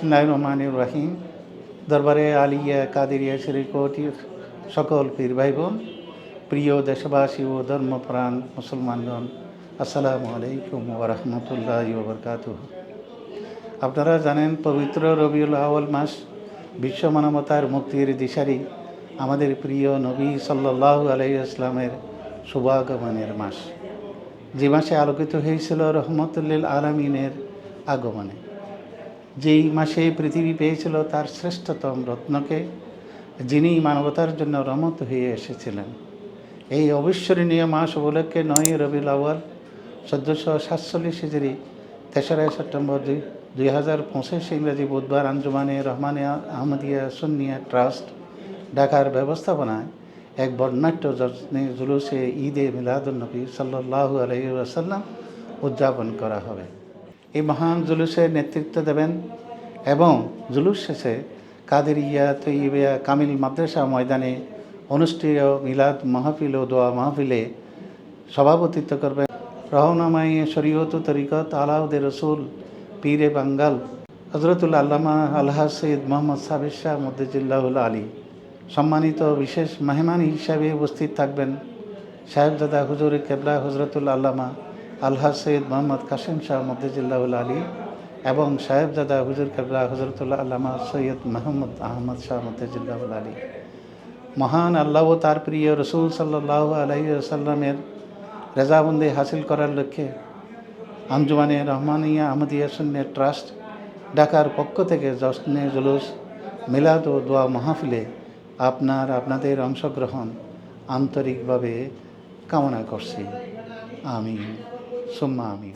বিসমিল্লাহির রহমানির রহিম। দরবারে আলিয়া কাদেরিয়া শরীফটির সকল পীর ভাই বোন, প্রিয় দেশবাসী ও ধর্মপ্রাণ মুসলমানগণ, আসসালামু আলাইকুম ওয়া রাহমাতুল্লাহি ওয়া বারাকাতুহু। আপনারা জানেন, পবিত্র রবিউল আউয়াল মাস বিশ্ব মানবতার মুক্তির দিশারি আমাদের প্রিয় নবী সাল্লাল্লাহু আলাইহি ওয়াসাল্লামের শুভাগমনের মাস, যে মাসে আলোকিত হয়েছিল রহমতুল্লিল আলামিনের আগমনে। যেই মাসে পৃথিবী পেয়েছিল তার শ্রেষ্ঠতম রত্নকে, যিনি মানবতার জন্য রহমত হয়ে এসেছিলেন। এই অবিস্মরণীয় মাস উপলক্ষে 9 রবিউল আউয়াল 1447 হিজরি 3রা সেপ্টেম্বর 2025 ইংরেজি বুধবার আঞ্জুমানে রহমানে আহমদিয়া সুন্নিয়া ট্রাস্ট ঢাকার ব্যবস্থাপনায় এক বর্ণাঢ্য জুলুসে ঈদে মিলাদুন্নবী সাল্লাল্লাহু আলাইহি ওয়াসাল্লাম উদযাপন করা হবে। এই মহান জুলুসের নেতৃত্ব দেবেন এবং জুলুস শেষে কাদেরিয়া তৈয়িবিয়া কামিল মাদ্রাসা ময়দানে অনুষ্ঠেয় মিলাদ মাহফিল ও দোয়া মাহফিলে সভাপতিত্ব করবেন রহনামাই শরীয়ত তরিকত আলাউদ্দে রসুল পীরে বাঙ্গাল হজরতুল আল্লামা আলহাজ সৈয়দ মোহাম্মদ সাবির শাহ মুদ্দেজুল্লাহুল আলী। সম্মানিত বিশেষ মেহমান হিসাবে উপস্থিত থাকবেন সাহেবজাদা হুজুর কেবলা হজরতুল আল্লামা আলহাজ সৈয়দ মোহাম্মদ কাসিম শাহ মুদ্দেজুল্লাহুল আলী এবং সাহেবজাদা হুজুর কেবলা হজরতুল্লাহ আল্লামা সৈয়দ মোহাম্মদ আহমদ শাহ মুদ্দেজুল্লাহুল আলী। মহান আল্লাহ ও তার প্রিয় রসুল সাল্লাল্লাহু আলাইহি ওয়াসাল্লামের রেজাবন্দি হাসিল করার লক্ষ্যে আঞ্জুমানে রহমানিয়া আহমদিয়া সুন্নিয়া ট্রাস্ট ঢাকার পক্ষ থেকে জশ্নে জুলুস মিলাদ ও দোয়া মাহফিলে আপনাদের অংশগ্রহণ আন্তরিকভাবে কামনা করছি। আমিন সুম্মা আমিন।